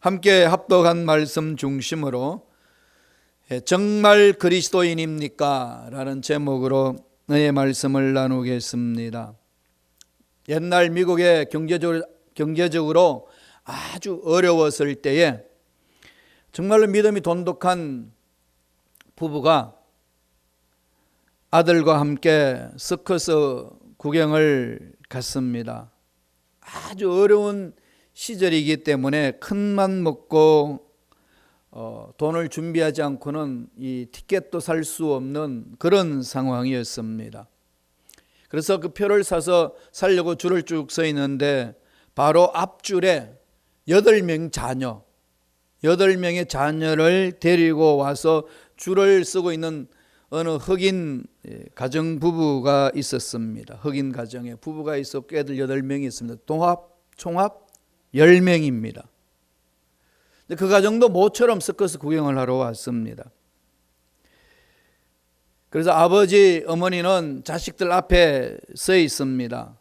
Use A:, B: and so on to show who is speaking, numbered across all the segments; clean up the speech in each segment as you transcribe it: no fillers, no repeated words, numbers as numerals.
A: 함께 합독한 말씀 중심으로 정말 그리스도인입니까? 라는 제목으로 의 말씀을 나누겠습니다. 옛날 미국의 경제적으로 아주 어려웠을 때에 정말로 믿음이 돈독한 부부가 아들과 함께 서커스 구경을 갔습니다. 아주 어려운 시절이기 때문에 큰맘 먹고 돈을 준비하지 않고는 이 티켓도 살 수 없는 그런 상황이었습니다. 그래서 그 표를 사서 살려고 줄을 쭉 서 있는데 바로 앞줄에 8명의 자녀를 데리고 와서 줄을 서고 있는 어느 흑인 가정 부부가 있었습니다. 흑인 가정에 부부가 있었고 애들 8명이 있습니다. 총합 10명입니다. 그 가정도 모처럼 서커스 구경을 하러 왔습니다. 그래서 아버지, 어머니는 자식들 앞에 서 있습니다.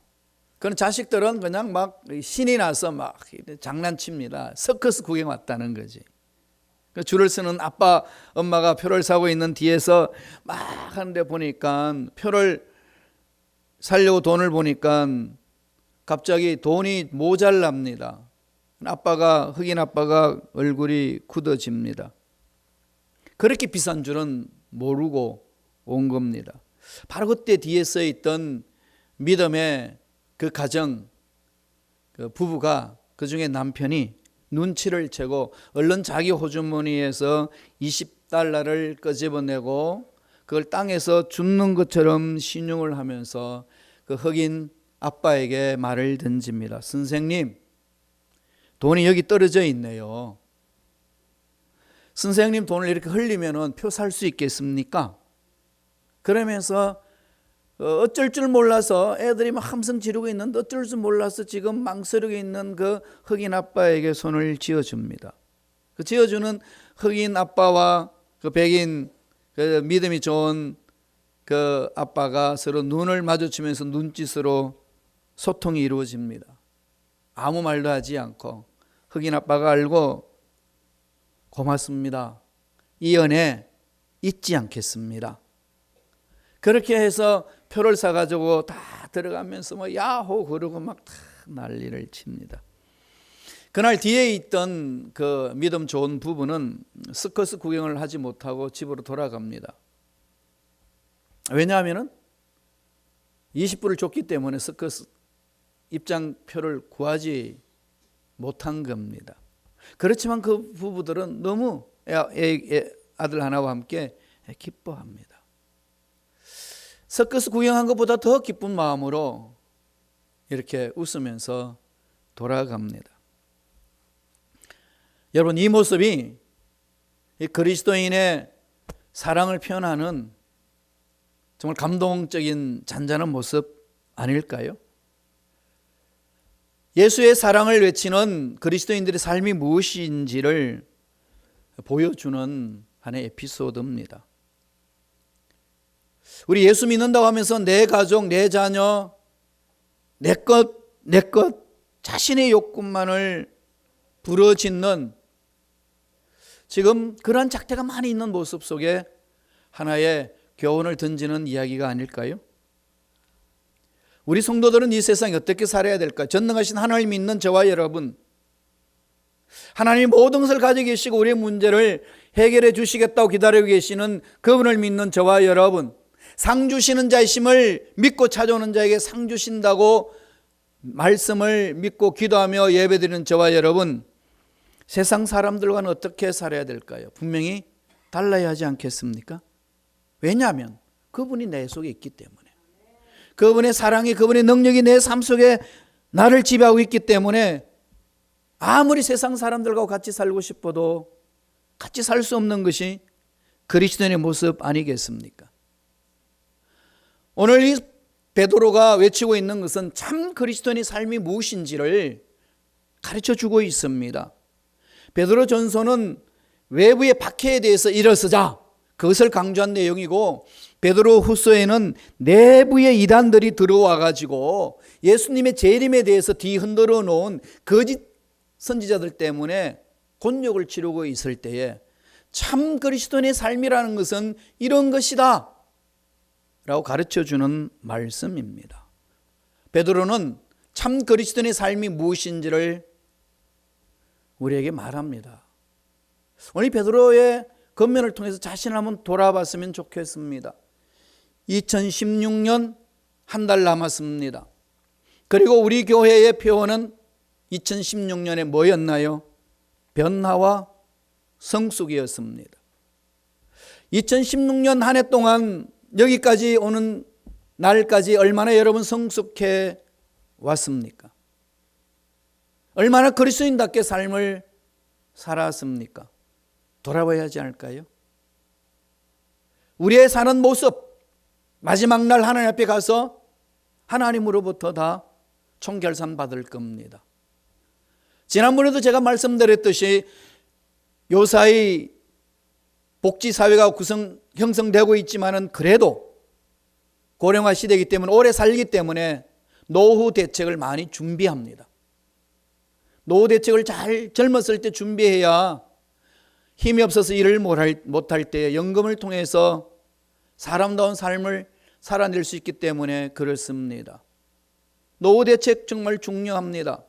A: 그런 자식들은 그냥 막 신이 나서 막 장난칩니다. 서커스 구경 왔다는 거지. 줄을 서는 아빠, 엄마가 표를 사고 있는 뒤에서 막 하는데 보니까 표를 사려고 돈을 보니까 갑자기 돈이 모자랍니다. 흑인 아빠가 얼굴이 굳어집니다. 그렇게 비싼 줄은 모르고 온 겁니다. 바로 그때 뒤에 서 있던 믿음의 그 가정, 그 부부가, 그 중에 남편이 눈치를 채고 얼른 자기 호주머니에서 $20를 꺼집어내고 그걸 땅에서 줍는 것처럼 신용을 하면서 그 흑인 아빠에게 말을 던집니다. 선생님, 돈이 여기 떨어져 있네요. 선생님 돈을 이렇게 흘리면 표 살 수 있겠습니까? 그러면서 어쩔 줄 몰라서 애들이 막 함성 지르고 있는데 어쩔 줄 몰라서 지금 망설이고 있는 그 흑인 아빠에게 손을 쥐어줍니다. 그 쥐어주는 흑인 아빠와 그 백인 그 믿음이 좋은 그 아빠가 서로 눈을 마주치면서 눈짓으로 소통이 이루어집니다. 아무 말도 하지 않고 흑인 아빠가 알고 고맙습니다. 이 은혜 잊지 않겠습니다. 그렇게 해서 표를 사가지고 다 들어가면서 뭐 야호 그러고 막 다 난리를 칩니다. 그날 뒤에 있던 그 믿음 좋은 부부는 서커스 구경을 하지 못하고 집으로 돌아갑니다. 왜냐하면 20불을 줬기 때문에 서커스 입장표를 구하지 못한 겁니다. 그렇지만 그 부부들은 너무 아들 하나와 함께 기뻐합니다. 서커스 구경한 것보다 더 기쁜 마음으로 이렇게 웃으면서 돌아갑니다. 여러분, 이 모습이 그리스도인의 사랑을 표현하는 정말 감동적인 잔잔한 모습 아닐까요? 예수의 사랑을 외치는 그리스도인들의 삶이 무엇인지를 보여주는 하나의 에피소드입니다. 우리 예수 믿는다고 하면서 내 가족, 내 자녀, 내 것, 자신의 욕구만을 부르짖는 지금 그런 작태가 많이 있는 모습 속에 하나의 교훈을 던지는 이야기가 아닐까요? 우리 성도들은 이 세상에 어떻게 살아야 될까? 전능하신 하나님 믿는 저와 여러분, 하나님이 모든 것을 가지고 계시고 우리의 문제를 해결해 주시겠다고 기다리고 계시는 그분을 믿는 저와 여러분, 상 주시는 자이심을 믿고 찾아오는 자에게 상 주신다고 말씀을 믿고 기도하며 예배드리는 저와 여러분, 세상 사람들과는 어떻게 살아야 될까요? 분명히 달라야 하지 않겠습니까? 왜냐하면 그분이 내 속에 있기 때문에, 그분의 사랑이, 그분의 능력이 내 삶 속에 나를 지배하고 있기 때문에 아무리 세상 사람들과 같이 살고 싶어도 같이 살 수 없는 것이 그리스도인의 모습 아니겠습니까? 오늘 이 베드로가 외치고 있는 것은 참 그리스도인의 삶이 무엇인지를 가르쳐주고 있습니다. 베드로 전서는 외부의 박해에 대해서 일어서자, 그것을 강조한 내용이고, 베드로 후서에는 내부의 이단들이 들어와 가지고 예수님의 재림에 대해서 뒤흔들어 놓은 거짓 선지자들 때문에 곤욕을 치르고 있을 때에 참 그리스도인의 삶이라는 것은 이런 것이다 라고 가르쳐주는 말씀입니다. 베드로는 참 그리스도인의 삶이 무엇인지를 우리에게 말합니다. 오늘 베드로의 권면을 통해서 자신을 한번 돌아봤으면 좋겠습니다. 2016년 한 달 남았습니다. 그리고 우리 교회의 표어는 2016년에 뭐였나요? 변화와 성숙이었습니다. 2016년 한 해 동안 여기까지 오는 날까지 얼마나 여러분 성숙해 왔습니까? 얼마나 그리스도인답게 삶을 살았습니까? 돌아봐야 하지 않을까요? 우리의 사는 모습, 마지막 날 하나님 앞에 가서 하나님으로부터 다 총결산 받을 겁니다. 지난번에도 제가 말씀드렸듯이 요사이 복지사회가 형성되고 있지만은 그래도 고령화 시대이기 때문에 오래 살기 때문에 노후 대책을 많이 준비합니다. 노후 대책을 잘 젊었을 때 준비해야 힘이 없어서 일을 못할 때 연금을 통해서 사람다운 삶을 살아낼 수 있기 때문에 그렇습니다. 노후 대책 정말 중요합니다.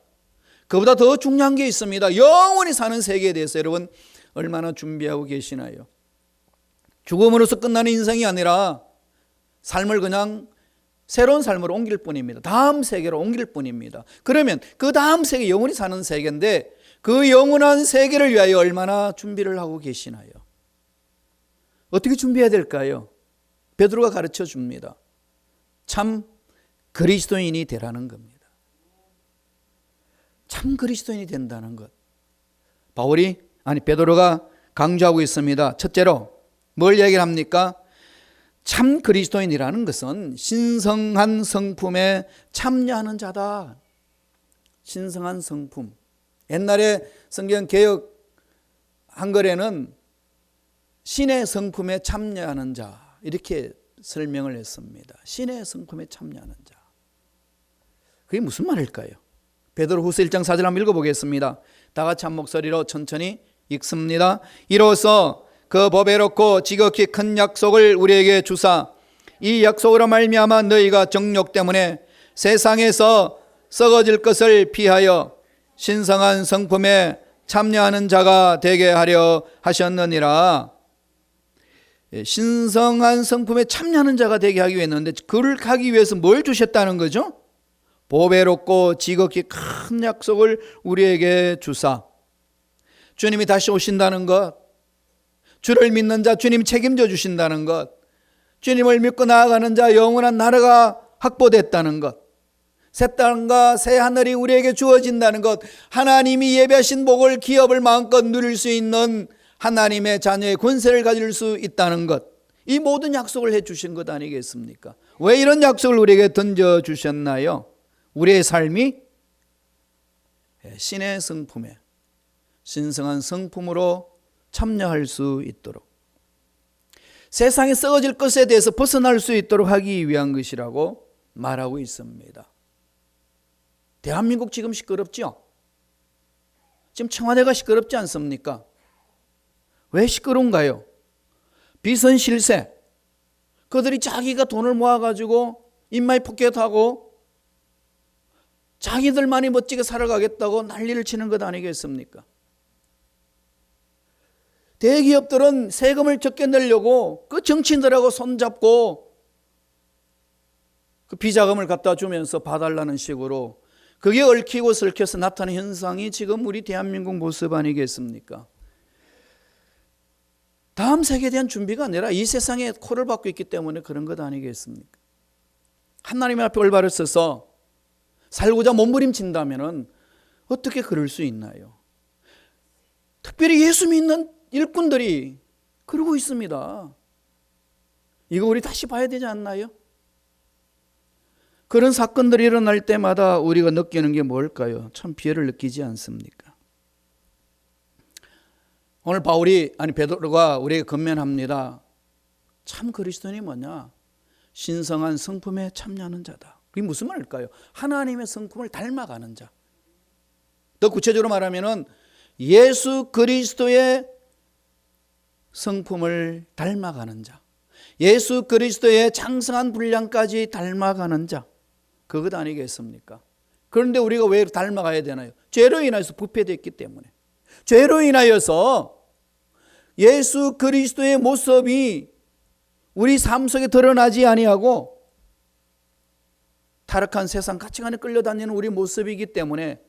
A: 그보다 더 중요한 게 있습니다. 영원히 사는 세계에 대해서 여러분 얼마나 준비하고 계시나요? 죽음으로써 끝나는 인생이 아니라 삶을 그냥 새로운 삶으로 옮길 뿐입니다. 다음 세계로 옮길 뿐입니다. 그러면 그 다음 세계 영원히 사는 세계인데 그 영원한 세계를 위하여 얼마나 준비를 하고 계시나요? 어떻게 준비해야 될까요? 베드로가 가르쳐 줍니다. 참 그리스도인이 되라는 겁니다. 참 그리스도인이 된다는 것. 베드로가 강조하고 있습니다. 첫째로 뭘 얘기를 합니까? 참 그리스도인이라는 것은 신성한 성품에 참여하는 자다. 신성한 성품. 옛날에 성경 개역 한글에는 신의 성품에 참여하는 자 이렇게 설명을 했습니다. 신의 성품에 참여하는 자. 그게 무슨 말일까요? 베드로후서 1장 4절 한번 읽어보겠습니다. 다 같이 한 목소리로 천천히 읽습니다. 이로써 그 보배롭고 지극히 큰 약속을 우리에게 주사 이 약속으로 말미암아 너희가 정욕 때문에 세상에서 썩어질 것을 피하여 신성한 성품에 참여하는 자가 되게 하려 하셨느니라. 신성한 성품에 참여하는 자가 되게 하기 위해 했는데 그를 하기 위해서 뭘 주셨다는 거죠? 보배롭고 지극히 큰 약속을 우리에게 주사 주님이 다시 오신다는 것, 주를 믿는 자 주님 책임져 주신다는 것, 주님을 믿고 나아가는 자 영원한 나라가 확보됐다는 것, 새 땅과 새 하늘이 우리에게 주어진다는 것, 하나님이 예배하신 복을 기업을 마음껏 누릴 수 있는 하나님의 자녀의 권세를 가질 수 있다는 것, 이 모든 약속을 해 주신 것 아니겠습니까? 왜 이런 약속을 우리에게 던져주셨나요? 우리의 삶이 신의 성품에 신성한 성품으로 참여할 수 있도록 세상에 썩어질 것에 대해서 벗어날 수 있도록 하기 위한 것이라고 말하고 있습니다. 대한민국 지금 시끄럽죠? 지금 청와대가 시끄럽지 않습니까? 왜 시끄러운가요? 비선실세, 그들이 자기가 돈을 모아가지고 인마이 포켓하고 자기들만이 멋지게 살아가겠다고 난리를 치는 것 아니겠습니까? 대기업들은 세금을 적게 내려고 그 정치인들하고 손잡고 그 비자금을 갖다 주면서 봐달라는 식으로 그게 얽히고 설켜서 나타나는 현상이 지금 우리 대한민국 모습 아니겠습니까? 다음 세계에 대한 준비가 아니라 이 세상에 코를 박고 있기 때문에 그런 것 아니겠습니까? 하나님 앞에 올바로 서서 살고자 몸부림친다면 어떻게 그럴 수 있나요? 특별히 예수 믿는 일꾼들이 그러고 있습니다. 이거 우리 다시 봐야 되지 않나요? 그런 사건들이 일어날 때마다 우리가 느끼는 게 뭘까요? 참 비애를 느끼지 않습니까? 오늘 베드로가 우리에게 권면합니다. 참 그리스도인이 뭐냐? 신성한 성품에 참여하는 자다. 그게 무슨 말일까요? 하나님의 성품을 닮아가는 자. 더 구체적으로 말하면은 예수 그리스도의 성품을 닮아가는 자, 예수 그리스도의 장성한 분량까지 닮아가는 자, 그것 아니겠습니까? 그런데 우리가 왜 닮아가야 되나요? 죄로 인하여서 부패됐기 때문에. 죄로 인하여서 예수 그리스도의 모습이 우리 삶 속에 드러나지 아니하고 타락한 세상 가치관에 끌려다니는 우리 모습이기 때문에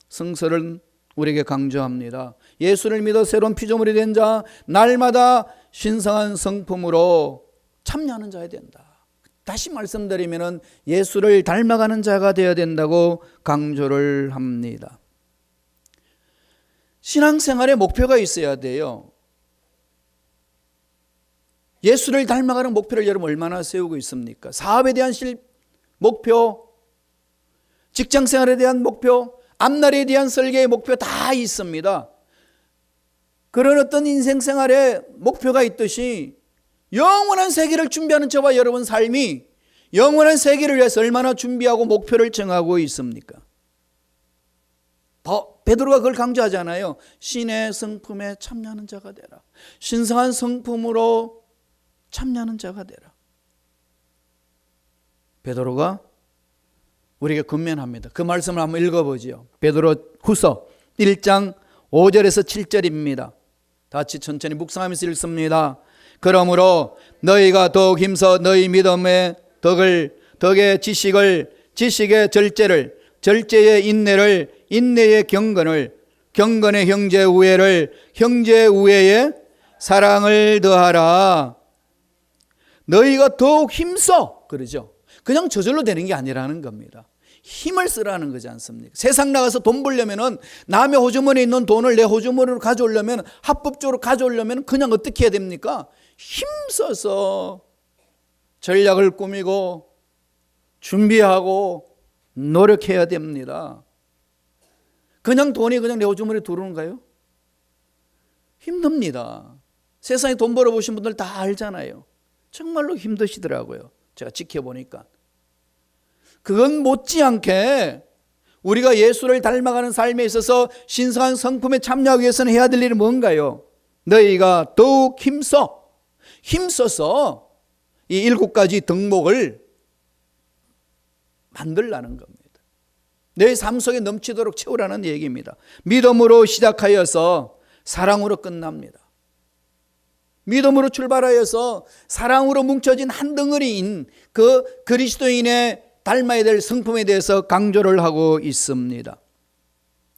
A: 성서는 우리에게 강조합니다. 예수를 믿어 새로운 피조물이 된 자, 날마다 신성한 성품으로 참여하는 자야 된다. 다시 말씀드리면 예수를 닮아가는 자가 되어야 된다고 강조를 합니다. 신앙생활에 목표가 있어야 돼요. 예수를 닮아가는 목표를 여러분 얼마나 세우고 있습니까? 사업에 대한 목표, 직장생활에 대한 목표, 앞날에 대한 설계의 목표 다 있습니다. 그런 어떤 인생생활에 목표가 있듯이 영원한 세계를 준비하는 저와 여러분 삶이 영원한 세계를 위해서 얼마나 준비하고 목표를 정하고 있습니까? 베드로가 그걸 강조하잖아요. 신의 성품에 참여하는 자가 되라. 신성한 성품으로 참여하는 자가 되라. 베드로가 우리에게 권면합니다. 그 말씀을 한번 읽어보죠. 베드로 후서 1장 5절에서 7절입니다. 다 같이 천천히 묵상하면서 읽습니다. 그러므로 너희가 더욱 힘써 너희 믿음의 덕의 지식을, 지식의 절제를, 절제의 인내를, 인내의 경건을, 경건의 형제 우애를, 형제 우애의 사랑을 더하라. 너희가 더욱 힘써, 그러죠. 그냥 저절로 되는 게 아니라는 겁니다. 힘을 쓰라는 거지 않습니까? 세상 나가서 돈 벌려면은 남의 호주머니에 있는 돈을 내 호주머니로 가져오려면, 합법적으로 가져오려면 그냥 어떻게 해야 됩니까? 힘써서 전략을 꾸미고 준비하고 노력해야 됩니다. 그냥 돈이 그냥 내 호주머니에 들어오는가요? 힘듭니다. 세상에 돈 벌어보신 분들 다 알잖아요. 정말로 힘드시더라고요. 제가 지켜보니까. 그건 못지않게 우리가 예수를 닮아가는 삶에 있어서 신성한 성품에 참여하기 위해서는 해야 될 일이 뭔가요? 너희가 더욱 힘써서 이 7가지 덕목을 만들라는 겁니다. 내 삶 속에 넘치도록 채우라는 얘기입니다. 믿음으로 시작하여서 사랑으로 끝납니다. 믿음으로 출발하여서 사랑으로 뭉쳐진 한 덩어리인 그 그리스도인의 닮아야 될 성품에 대해서 강조를 하고 있습니다.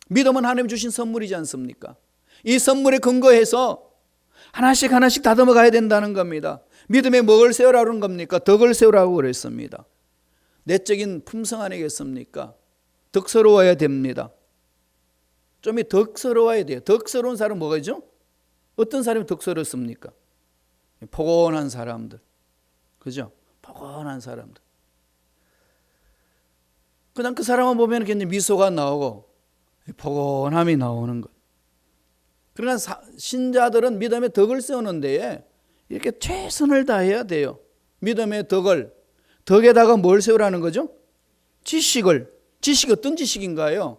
A: 믿음은 하나님 주신 선물이지 않습니까? 이 선물에 근거해서 하나씩 다듬어 가야 된다는 겁니다. 믿음에 뭐를 세우라는 겁니까? 덕을 세우라고 그랬습니다. 내적인 품성 아니겠습니까? 덕스러워야 됩니다. 좀 덕스러워야 돼요. 덕스러운 사람은 뭐가죠? 어떤 사람이 덕스럽습니까? 포근한 사람들, 그죠? 포근한 사람들. 그냥 그 사람만 보면 굉장히 미소가 나오고 포근함이 나오는 것. 그러나 신자들은 믿음의 덕을 세우는 데에 이렇게 최선을 다해야 돼요. 믿음의 덕에다가 뭘 세우라는 거죠? 지식이 어떤 지식인가요?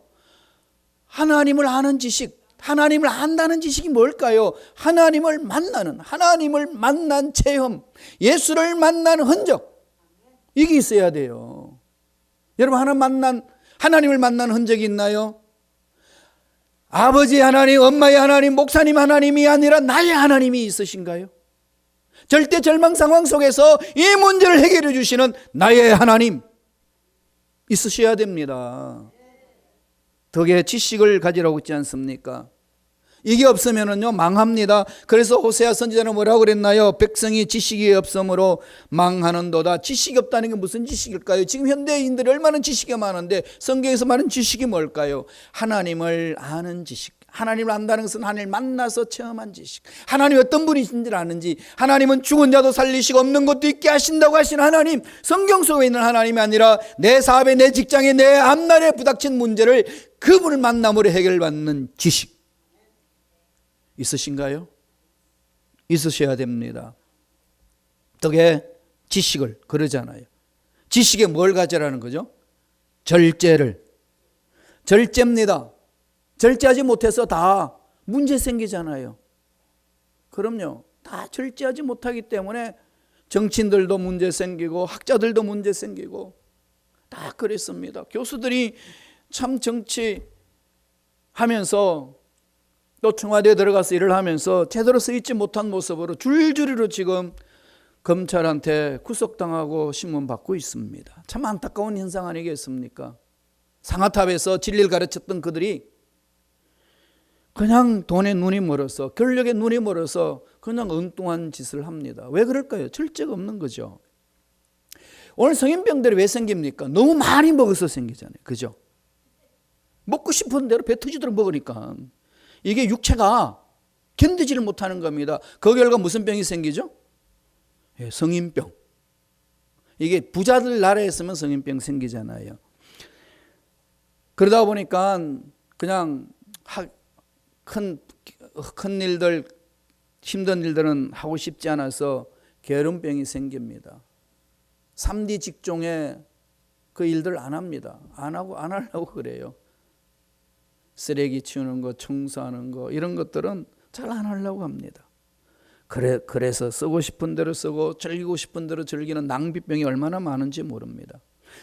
A: 하나님을 아는 지식, 하나님을 안다는 지식이 뭘까요? 하나님을 만난 체험, 예수를 만난 흔적, 이게 있어야 돼요. 여러분 하나님을 만난 흔적이 있나요? 아버지 하나님, 엄마의 하나님, 목사님 하나님이 아니라 나의 하나님이 있으신가요? 절대 절망 상황 속에서 이 문제를 해결해 주시는 나의 하나님 있으셔야 됩니다. 덕의 지식을 가지라고 했지 않습니까? 이게 없으면은요 망합니다. 그래서 호세아 선지자는 뭐라고 그랬나요? 백성이 지식이 없으므로 망하는도다. 지식이 없다는 게 무슨 지식일까요? 지금 현대인들이 얼마나 지식이 많은데 성경에서 말하는 지식이 뭘까요? 하나님을 아는 지식. 하나님을 안다는 것은 하나님을 만나서 체험한 지식. 하나님이 어떤 분이신지를 아는지, 하나님은 죽은 자도 살리시고 없는 것도 있게 하신다고 하신 하나님, 성경 속에 있는 하나님이 아니라 내 사업에, 내 직장에, 내 앞날에 부닥친 문제를 그분을 만남으로 해결받는 지식 있으신가요? 있으셔야 됩니다. 덕의 지식을 그러잖아요. 지식에 뭘 가져라는 거죠? 절제입니다. 절제하지 못해서 다 문제 생기잖아요. 그럼요. 다 절제하지 못하기 때문에 정치인들도 문제 생기고 학자들도 문제 생기고 다 그랬습니다. 교수들이 참 정치하면서 또 청와대에 들어가서 일을 하면서 제대로 쓰이지 못한 모습으로 줄줄이로 지금 검찰한테 구속당하고 신문받고 있습니다. 참 안타까운 현상 아니겠습니까? 상하탑에서 진리를 가르쳤던 그들이 그냥 돈에 눈이 멀어서, 권력에 눈이 멀어서 그냥 엉뚱한 짓을 합니다. 왜 그럴까요? 절제가 없는 거죠. 오늘 성인병들이 왜 생깁니까? 너무 많이 먹어서 생기잖아요. 그죠? 먹고 싶은 대로 배 터지도록 먹으니까 이게 육체가 견디지를 못하는 겁니다. 그 결과 무슨 병이 생기죠? 예, 성인병. 이게 부자들 나라에 있으면 성인병 생기잖아요. 그러다 보니까 그냥 큰 일들, 힘든 일들은 하고 싶지 않아서 게으름병이 생깁니다. 3D 직종에 그 일들 안 합니다. 안 하려고 그래요. 쓰레기 치우는 거, 청소하는 거 이런 것들은 잘 안 하려고 합니다. 그래서 쓰고 싶은 대로 쓰고 즐기고 싶은 대로 즐기는 낭비병이 얼마나 많은지 모릅니다.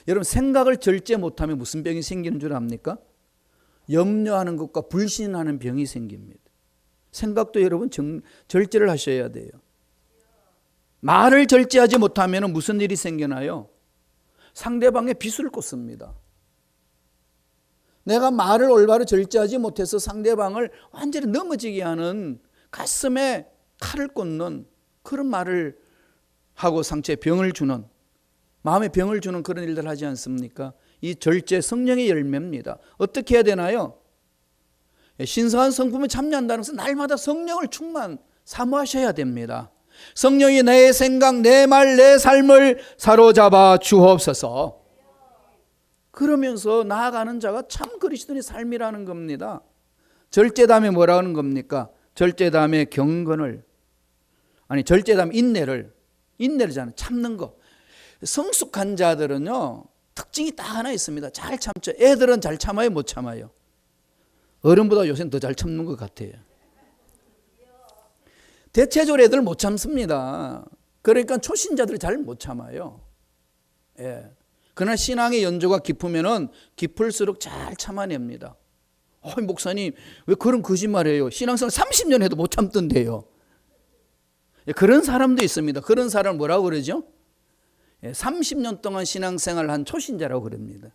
A: 여러분 생각을 절제 못하면 무슨 병이 생기는 줄 압니까? 염려하는 것과 불신하는 병이 생깁니다. 생각도 여러분 절제를 하셔야 돼요. 말을 절제하지 못하면 무슨 일이 생기나요? 상대방의 빗을 꽂습니다. 내가 말을 올바로 절제하지 못해서 상대방을 완전히 넘어지게 하는 가슴에 칼을 꽂는 그런 말을 하고 상처에 병을 주는, 마음에 병을 주는 그런 일들 하지 않습니까? 이 절제 성령의 열매입니다. 어떻게 해야 되나요? 신성한 성품에 참여한다는 것은 날마다 성령을 사모하셔야 됩니다. 성령이 내 생각, 내 말, 내 삶을 사로잡아 주옵소서. 그러면서 나아가는 자가 참 그리스도인의 삶이라는 겁니다. 절제 다음에 뭐라 하는 겁니까? 절제 다음에 경건을, 절제 다음에 인내를잖아요. 참는 거. 성숙한 자들은요 특징이 딱 하나 있습니다. 잘 참죠. 애들은 잘 참아요, 못 참아요? 어른보다 요새는 더 잘 참는 것 같아요. 대체적으로 애들 못 참습니다. 그러니까 초신자들이 잘 못 참아요. 예. 그러나 신앙의 연조가 깊으면은 깊을수록 잘 참아냅니다. 목사님 왜 그런 거짓말해요? 신앙생활 30년 해도 못 참던데요. 예, 그런 사람도 있습니다. 그런 사람을 뭐라고 그러죠? 30년 동안 신앙생활을 한 초신자라고 그럽니다.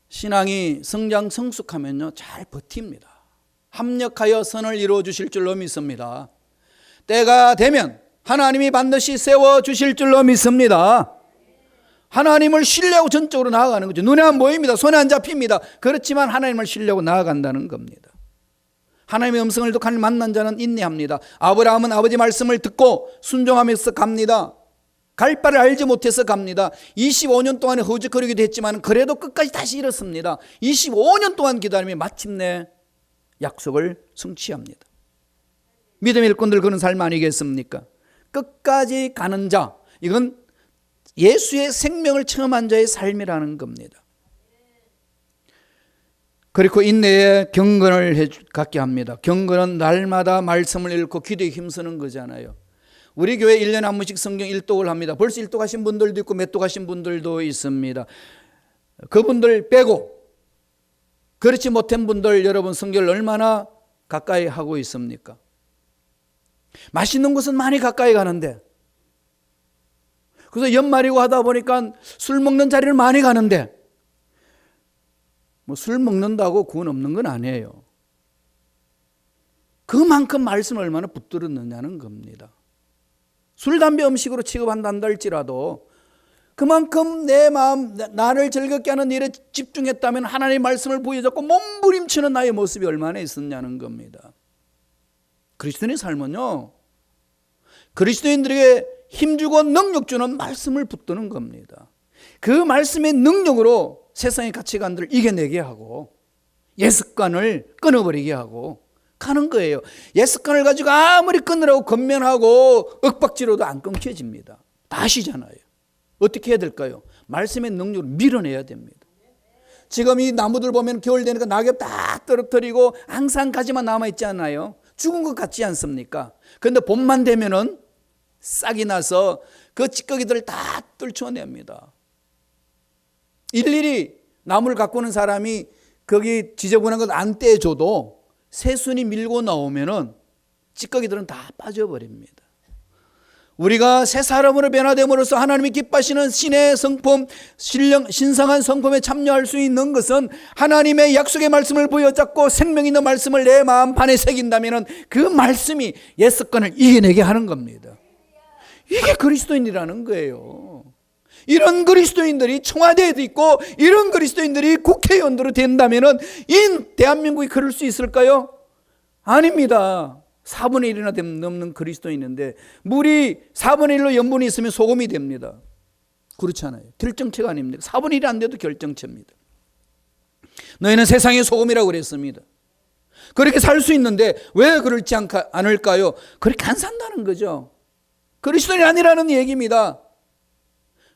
A: 신앙이 성숙하면요 잘 버팁니다. 합력하여 선을 이루어 주실 줄로 믿습니다. 때가 되면 하나님이 반드시 세워주실 줄로 믿습니다. 하나님을 신뢰하고 전적으로 나아가는 거죠. 눈에 안 보입니다. 손에 안 잡힙니다. 그렇지만 하나님을 신뢰하고 나아간다는 겁니다. 하나님의 음성을 듣고 하나님을 만난 자는 인내합니다. 아브라함은 아버지 말씀을 듣고 순종하면서 갑니다. 갈 바를 알지 못해서 갑니다. 25년 동안에 허우적거리기도 했지만 그래도 끝까지 다시 일었습니다. 25년 동안 기다리며 마침내 약속을 성취합니다. 믿음의 일꾼들 그런 삶 아니겠습니까? 끝까지 가는 자, 이건 예수의 생명을 체험한 자의 삶이라는 겁니다. 그리고 인내에 경건을 갖게 합니다. 경건은 날마다 말씀을 읽고 기도에 힘쓰는 거잖아요. 우리 교회 1년에 한 번씩 성경 일독을 합니다. 벌써 일독하신 분들도 있고 몇 독하신 분들도 있습니다. 그분들 빼고 그렇지 못한 분들 여러분 성경을 얼마나 가까이 하고 있습니까? 맛있는 곳은 많이 가까이 가는데, 그래서 연말이고 하다 보니까 술 먹는 자리를 많이 가는데, 술 먹는다고 구원 없는 건 아니에요. 그만큼 말씀을 얼마나 붙들었느냐는 겁니다. 술, 담배, 음식으로 취급한다 할지라도 그만큼 내 마음, 나를 즐겁게 하는 일에 집중했다면 하나님의 말씀을 보여줬고 몸부림치는 나의 모습이 얼마나 있었냐는 겁니다. 그리스도인의 삶은요, 그리스도인들에게 힘주고 능력 주는 말씀을 붙드는 겁니다. 그 말씀의 능력으로 세상의 가치관들을 이겨내게 하고 옛습관을 끊어버리게 하고 가는 거예요. 옛습관을 가지고 아무리 끊으라고 건면하고 윽박지로도 안 끊겨집니다. 다 아시잖아요. 어떻게 해야 될까요? 말씀의 능력을 밀어내야 됩니다. 지금 이 나무들 보면 겨울 되니까 낙엽 다 떨어뜨리고 항상 가지만 남아있지 않아요? 죽은 것 같지 않습니까? 그런데 봄만 되면은 싹이 나서 그 찌꺼기들을 다 뚫쳐냅니다. 일일이 나무를 갖고 오는 사람이 거기 지저분한 것 안 떼줘도 새순이 밀고 나오면은 찌꺼기들은 다 빠져버립니다. 우리가 새 사람으로 변화됨으로써 하나님이 기뻐하시는 신의 성품, 신성한 성품에 참여할 수 있는 것은 하나님의 약속의 말씀을 부여잡고 생명 있는 말씀을 내 마음판에 새긴다면 그 말씀이 옛습관을 이겨내게 하는 겁니다. 이게 그리스도인이라는 거예요. 이런 그리스도인들이 청와대에도 있고 이런 그리스도인들이 국회의원으로 된다면 이 대한민국이 그럴 수 있을까요? 아닙니다. 4분의 1이나 넘는 그리스도인인데 물이 4분의 1로 염분이 있으면 소금이 됩니다. 그렇잖아요. 결정체가 아닙니다. 4분의 1이 안 돼도 결정체입니다. 너희는 세상의 소금이라고 그랬습니다. 그렇게 살 수 있는데 왜 그렇지 않을까요? 그렇게 안 산다는 거죠. 그리스도인이 아니라는 얘기입니다.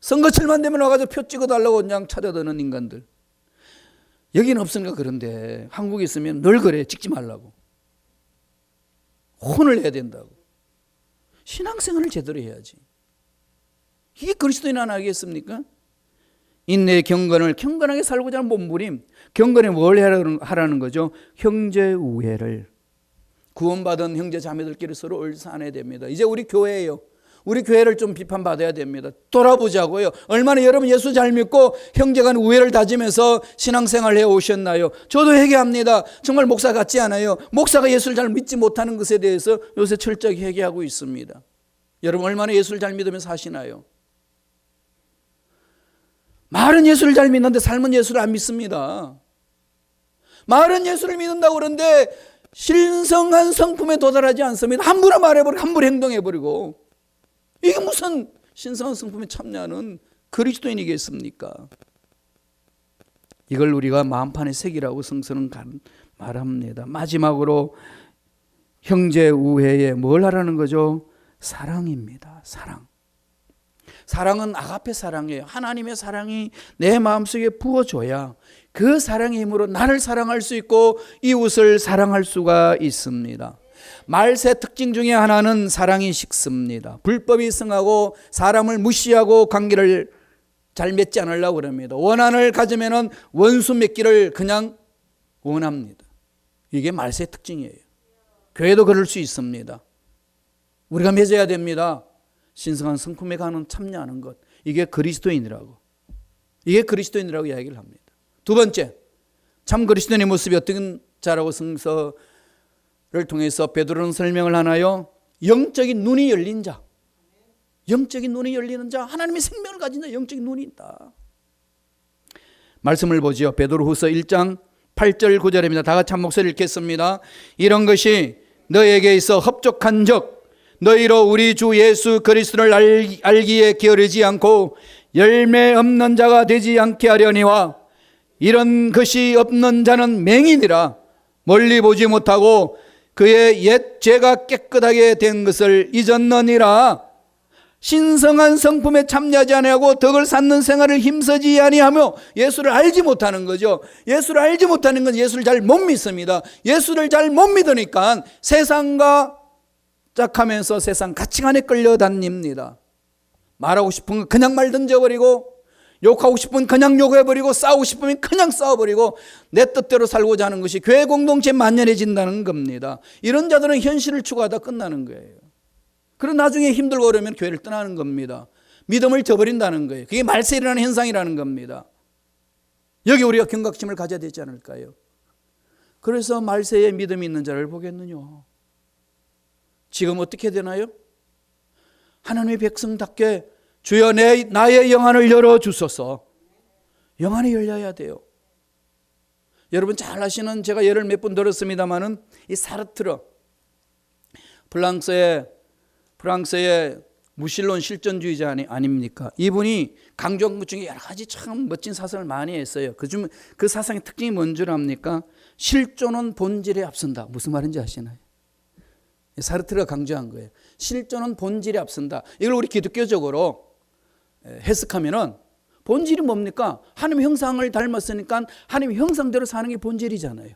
A: 선거철만 되면 와가지고 표 찍어달라고 그냥 찾아드는 인간들. 여기는 없으니까 그런데 한국에 있으면 늘 그래. 찍지 말라고. 혼을 해야 된다고. 신앙생활을 제대로 해야지. 이게 그리스도인 하나 하겠습니까? 인내 경건을 경건하게 살고자 하는 몸부림. 경건에 뭘 하라는 거죠? 형제 우애를. 구원받은 형제 자매들끼리 서로 얼싸안해야 됩니다. 이제 우리 교회예요. 우리 교회를 좀 비판받아야 됩니다. 돌아보자고요. 얼마나 여러분 예수 잘 믿고 형제간 우애를 다지면서 신앙생활을 해오셨나요? 저도 회개합니다. 정말 목사 같지 않아요. 목사가 예수를 잘 믿지 못하는 것에 대해서 요새 철저히 회개하고 있습니다. 여러분 얼마나 예수를 잘 믿으면서 사시나요? 말은 예수를 잘 믿는데 삶은 예수를 안 믿습니다. 말은 예수를 믿는다고 그러는데 신성한 성품에 도달하지 않습니다. 함부로 말해버리고 함부로 행동해버리고. 이게 무슨 신성한 성품에 참여하는 그리스도인이겠습니까? 이걸 우리가 마음판에 새기라고 성서는 말합니다. 마지막으로 형제 우애에 뭘 하라는 거죠? 사랑입니다. 사랑. 사랑은 아가페 사랑이에요. 하나님의 사랑이 내 마음속에 부어줘야 그 사랑의 힘으로 나를 사랑할 수 있고 이웃을 사랑할 수가 있습니다. 말세 특징 중에 하나는 사랑이 식습니다. 불법이 승하고 사람을 무시하고 관계를 잘 맺지 않으려고 그럽니다. 원한을 가지면 원수 맺기를 그냥 원합니다. 이게 말세 특징이에요. 교회도 그럴 수 있습니다. 우리가 맺어야 됩니다. 신성한 성품에 가는 참여하는 것. 이게 그리스도인이라고. 이게 그리스도인이라고 이야기를 합니다. 두 번째, 참 그리스도인의 모습이 어떤 자라고 성서를 통해서 베드로는 설명을 하나요? 영적인 눈이 열린 자. 영적인 눈이 열리는 자. 하나님의 생명을 가진 자. 영적인 눈이 있다. 말씀을 보지요. 베드로후서 1장 8절 9절입니다. 다 같이 한 목소리 읽겠습니다. 이런 것이 너에게 있어 흡족한 적 너희로 우리 주 예수 그리스도를 알기에 게으르지 않고 열매 없는 자가 되지 않게 하려니와 이런 것이 없는 자는 맹인이라 멀리 보지 못하고 그의 옛 죄가 깨끗하게 된 것을 잊었느니라. 신성한 성품에 참여하지 아니하고 덕을 쌓는 생활을 힘쓰지 아니하며 예수를 알지 못하는 거죠. 예수를 알지 못하는 건 예수를 잘 못 믿습니다. 예수를 잘 못 믿으니까 세상과 짝하면서 세상 가치관에 끌려다닙니다. 말하고 싶은 건 그냥 말 던져버리고 욕하고 싶으면 그냥 욕해버리고 싸우고 싶으면 그냥 싸워버리고 내 뜻대로 살고자 하는 것이 교회 공동체에 만연해진다는 겁니다. 이런 자들은 현실을 추구하다 끝나는 거예요. 그럼 나중에 힘들고 그러면 교회를 떠나는 겁니다. 믿음을 저버린다는 거예요. 그게 말세에 일어나는 현상이라는 겁니다. 여기 우리가 경각심을 가져야 되지 않을까요? 그래서 말세에 믿음이 있는 자를 보겠느냐. 지금 어떻게 되나요? 하나님의 백성답게 주여 나의 영안을 열어주소서. 영안이 열려야 돼요. 여러분 잘 아시는, 제가 예를 몇 번 들었습니다마는 이 사르트르, 프랑스의 무신론 실존주의자 아닙니까? 이분이 강조한 것 중에 여러 가지 참 멋진 사상을 많이 했어요. 그 사상의 특징이 뭔 줄 압니까? 실존은 본질에 앞선다. 무슨 말인지 아시나요? 사르트르가 강조한 거예요. 실존은 본질에 앞선다. 이걸 우리 기독교적으로 해석하면은 본질이 뭡니까? 하나님 형상을 닮았으니까 하나님 형상대로 사는 게 본질이잖아요.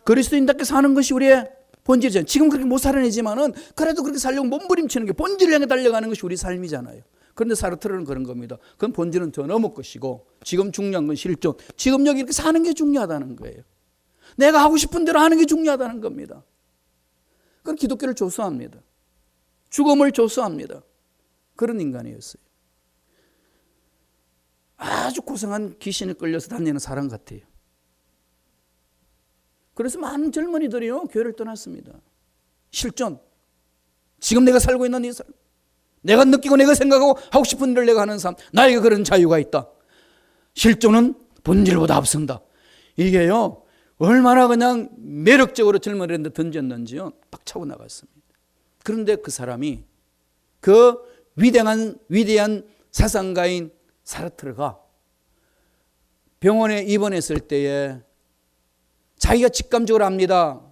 A: 그리스도인답게 사는 것이 우리의 본질이잖아요. 지금 그렇게 못 살아내지만은 그래도 그렇게 살려고 몸부림치는 게 본질을 향해 달려가는 것이 우리 삶이잖아요. 그런데 사르트르는 그런 겁니다. 그건 본질은 더 넘을 것이고 지금 중요한 건 실존. 지금 여기 이렇게 사는 게 중요하다는 거예요. 내가 하고 싶은 대로 하는 게 중요하다는 겁니다. 그건 기독교를 조소합니다. 죽음을 조소합니다. 그런 인간이었어요. 아주 고상한 귀신에 끌려서 다니는 사람 같아요. 그래서 많은 젊은이들이요 교회를 떠났습니다. 실존. 지금 내가 살고 있는 이 삶. 내가 느끼고 내가 생각하고 하고 싶은 일을 내가 하는 삶. 나에게 그런 자유가 있다. 실존은 본질보다 앞선다. 이게요 얼마나 그냥 매력적으로 젊은이들한테 던졌는지요 팍 차고 나갔습니다. 그런데 그 사람이 그 위대한 사상가인 사르트르가 병원에 입원했을 때에 자기가 직감적으로 압니다.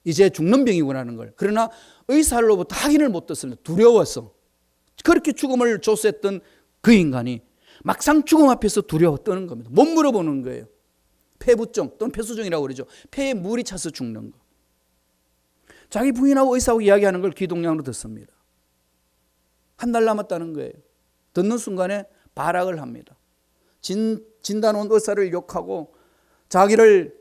A: 이제 죽는 병이구나 하는 걸. 그러나 의사로부터 확인을 못 듣습니다. 두려워서. 그렇게 죽음을 조소했던 그 인간이 막상 죽음 앞에서 두려워 떠는 겁니다. 못 물어보는 거예요. 폐부종 또는 폐수종이라고 그러죠. 폐에 물이 차서 죽는 거. 자기 부인하고 의사하고 이야기하는 걸 귀동냥으로 듣습니다. 한 달 남았다는 거예요. 듣는 순간에 발악을 합니다. 진단 온 의사를 욕하고 자기를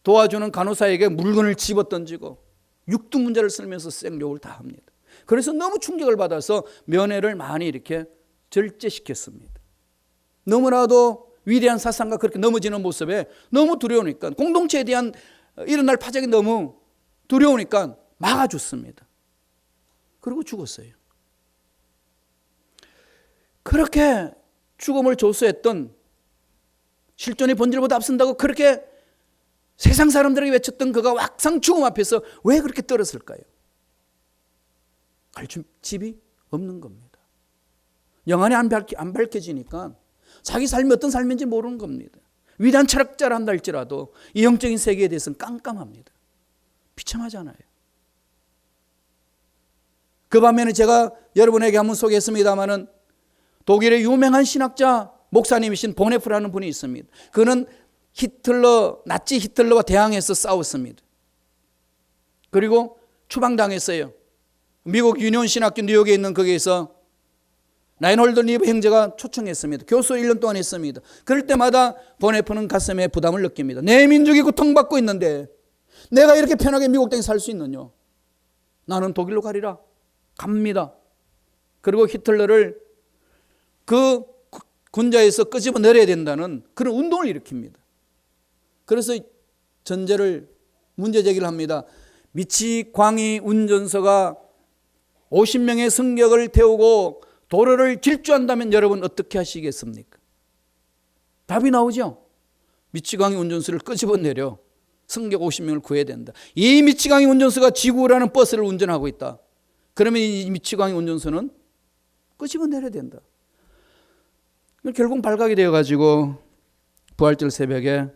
A: 도와주는 간호사에게 물건을 집어던지고 육두문자를 쓰면서 생욕을 다 합니다. 그래서 너무 충격을 받아서 면회를 많이 이렇게 절제시켰습니다. 너무나도 위대한 사상가 그렇게 넘어지는 모습에 너무 두려우니까 공동체에 대한 일어날 파장이 너무 두려우니까 막아줬습니다. 그리고 죽었어요. 그렇게 죽음을 조소했던 실존의 본질보다 앞선다고 그렇게 세상 사람들에게 외쳤던 그가 막상 죽음 앞에서 왜 그렇게 떨었을까요? 갈 집이 없는 겁니다. 영안이 안 밝혀지니까 자기 삶이 어떤 삶인지 모르는 겁니다. 위대한 철학자라 한다 할지라도 이 영적인 세계에 대해서는 깜깜합니다. 비참하잖아요. 그 반면에 제가 여러분에게 한번 소개했습니다마는 독일의 유명한 신학자 목사님이신 보네프라는 분이 있습니다. 그는 나치 히틀러와 대항해서 싸웠습니다. 그리고 추방당했어요. 미국 유니온 신학교 뉴욕에 있는 거기에서 라인홀드 리브 형제가 초청했습니다. 교수 1년 동안 했습니다. 그럴 때마다 보네프는 가슴에 부담을 느낍니다. 내 민족이 고통받고 있는데 내가 이렇게 편하게 미국 땅에 살 수 있느냐. 나는 독일로 가리라. 갑니다. 그리고 히틀러를 그 군자에서 끄집어 내려야 된다는 그런 운동을 일으킵니다. 그래서 문제 제기를 합니다. 미치광이 운전서가 50명의 승객을 태우고 도로를 질주한다면 여러분 어떻게 하시겠습니까? 답이 나오죠. 미치광이 운전수를 끄집어내려 승객 50명을 구해야 된다. 이 미치광이 운전수가 지구라는 버스를 운전하고 있다. 그러면 이 미치광이 운전수는 끄집어내려야 된다. 결국 발각이 되어가지고 부활절 새벽에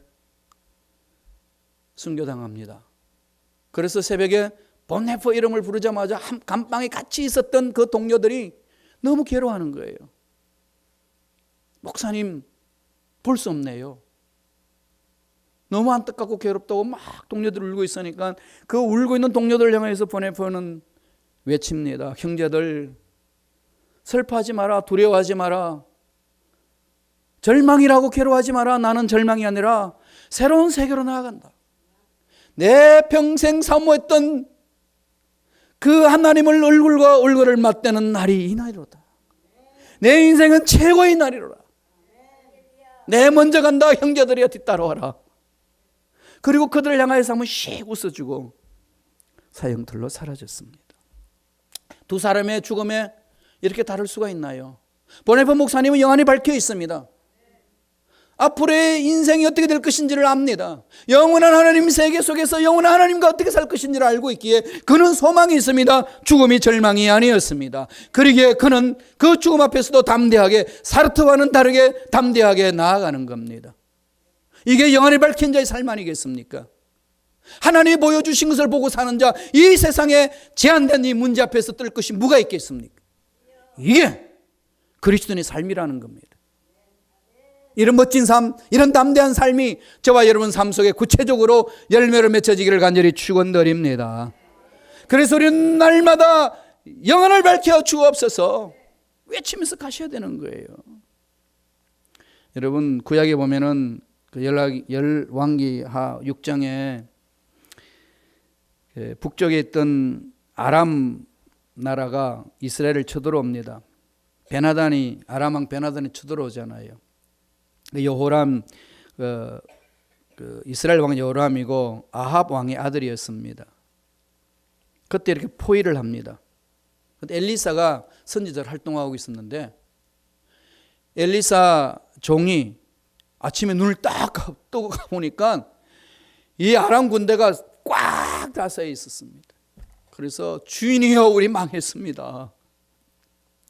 A: 순교당합니다. 그래서 새벽에 보네프 이름을 부르자마자 감방에 같이 있었던 그 동료들이 너무 괴로워하는 거예요. 목사님 볼 수 없네요. 너무 안타깝고 괴롭다고 막 동료들 울고 있으니까 그 울고 있는 동료들을 향해서 보네프는 외칩니다. 형제들 슬퍼하지 마라. 두려워하지 마라. 절망이라고 괴로워하지 마라. 나는 절망이 아니라 새로운 세계로 나아간다. 내 평생 사모했던 그 하나님을 얼굴과 얼굴을 맞대는 날이 이 날이로다. 내 인생은 최고의 날이로라. 내 먼저 간다. 형제들이여 뒤따라와라. 그리고 그들을 향하여서 한번 씩 웃어주고 사형틀로 사라졌습니다. 두 사람의 죽음에 이렇게 다를 수가 있나요? 보네프 목사님은 영안이 밝혀 있습니다. 앞으로의 인생이 어떻게 될 것인지를 압니다. 영원한 하나님 세계 속에서 영원한 하나님과 어떻게 살 것인지를 알고 있기에 그는 소망이 있습니다. 죽음이 절망이 아니었습니다. 그러기에 그는 그 죽음 앞에서도 담대하게 사르트와는 다르게 담대하게 나아가는 겁니다. 이게 영안이 밝힌 자의 삶 아니겠습니까? 하나님이 보여주신 것을 보고 사는 자, 이 세상에 제한된 이 문제 앞에서 뜰 것이 뭐가 있겠습니까? 이게 그리스도인의 삶이라는 겁니다. 이런 멋진 삶, 이런 담대한 삶이 저와 여러분 삶 속에 구체적으로 열매로 맺혀지기를 간절히 축원드립니다. 그래서 우리는 날마다 영혼을 밝혀 주옵소서 외치면서 가셔야 되는 거예요. 여러분 구약에 보면은 그 열왕기하 6장에 북쪽에 있던 아람 나라가 이스라엘을 쳐들어옵니다. 베나단이 아람 왕 베나단이 쳐들어오잖아요. 여호람 이스라엘 왕 여호람이고 아합 왕의 아들이었습니다. 그때 이렇게 포위를 합니다. 그때 엘리사가 선지자로 활동하고 있었는데 엘리사 종이 아침에 눈을 딱 뜨고 가보니까 이 아람 군대가 꽉 다 서 있었습니다. 그래서 주인이여 우리 망했습니다.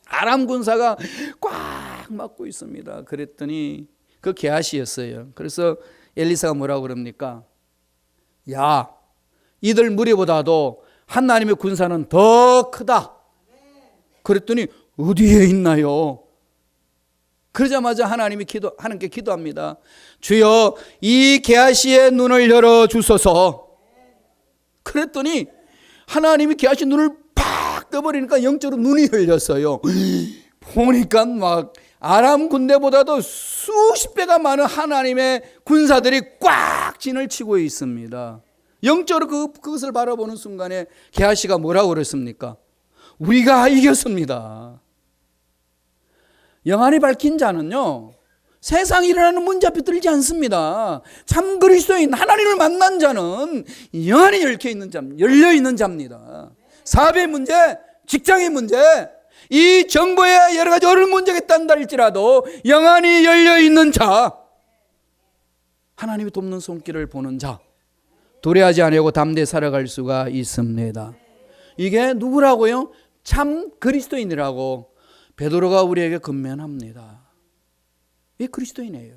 A: 아람 군사가 꽉 막고 있습니다. 그랬더니 그 게하시였어요. 그래서 엘리사가 뭐라고 그럽니까? 야, 이들 무리보다도 하나님의 군사는 더 크다. 그랬더니 어디에 있나요? 그러자마자 하나님께 기도합니다. 주여 이 게하시의 눈을 열어 주소서. 그랬더니 하나님이 게하시 눈을 팍 떠버리니까 영적으로 눈이 열렸어요. 보니까 막 아람 군대보다도 수십 배가 많은 하나님의 군사들이 꽉 진을 치고 있습니다. 영적으로 그것을 바라보는 순간에 게하시가 뭐라고 그랬습니까? 우리가 이겼습니다. 영안이 밝힌 자는요 세상에 일어나는 문제 앞에 들지 않습니다. 참 그리스도인 하나님을 만난 자는 영안이 열려 있는 자입니다. 사업의 문제, 직장의 문제, 이 정보에 여러 가지 어려운 문제가 있단다 할지라도 영안이 열려 있는 자, 하나님이 돕는 손길을 보는 자, 도래하지 아니하고 담대히 살아갈 수가 있습니다. 이게 누구라고요? 참 그리스도인이라고 베드로가 우리에게 권면합니다. 이 그리스도인이에요.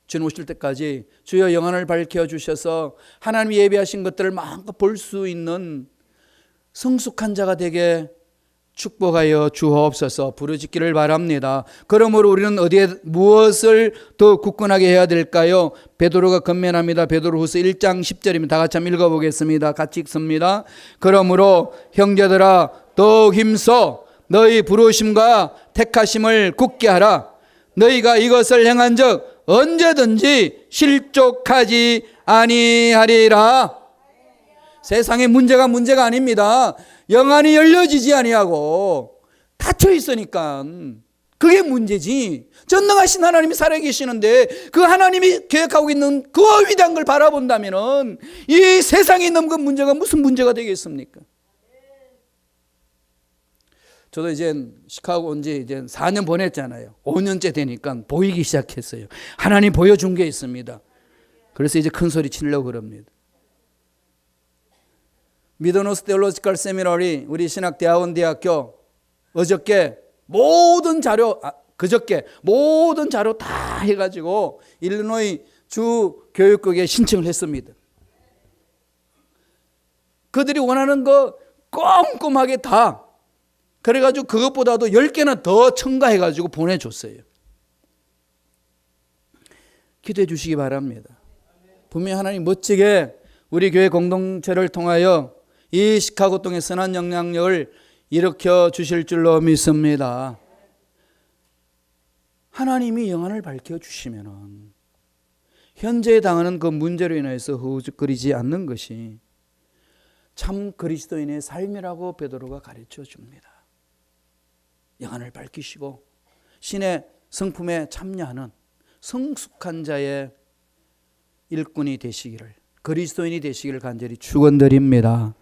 A: 주님 오실 때까지 주여 영안을 밝혀주셔서 하나님이 예비하신 것들을 마음껏 볼 수 있는 성숙한 자가 되게 축복하여 주옵소서 부르짖기를 바랍니다. 그러므로 우리는 어디에 무엇을 더 굳건하게 해야 될까요? 베드로가 권면합니다. 베드로후서 1장 10절이면 다 같이 한번 읽어보겠습니다. 같이 읽습니다. 그러므로 형제들아 더욱 힘써 너희 부르심과 택하심을 굳게 하라. 너희가 이것을 행한 적 언제든지 실족하지 아니하리라. 세상의 문제가 아닙니다. 영안이 열려지지 아니하고 닫혀 있으니까 그게 문제지. 전능하신 하나님이 살아계시는데 그 하나님이 계획하고 있는 그 위대한 걸 바라본다면 이 세상에 있는 그 문제가 무슨 문제가 되겠습니까? 저도 이제 시카고 온 지 이제 4년 보냈잖아요. 5년째 되니까 보이기 시작했어요. 하나님 보여준 게 있습니다. 그래서 이제 큰 소리 치려고 그럽니다. 미드노스 테올로지컬 세미나리 우리 신학대학원대학교 어저께 모든 자료 다 해가지고 일리노이 주 교육국에 신청을 했습니다. 그들이 원하는 거 꼼꼼하게 다 그래가지고 그것보다도 10개나 더 첨가해가지고 보내줬어요. 기도해 주시기 바랍니다. 분명히 하나님 멋지게 우리 교회 공동체를 통하여 이 시카고 동의 선한 영향력을 일으켜 주실 줄로 믿습니다. 하나님이 영안을 밝혀주시면 현재 당하는 그 문제로 인해서 허우적거리지 않는 것이 참 그리스도인의 삶이라고 베드로가 가르쳐 줍니다. 영안을 밝히시고 신의 성품에 참여하는 성숙한 자의 일꾼이 되시기를, 그리스도인이 되시기를 간절히 축원드립니다.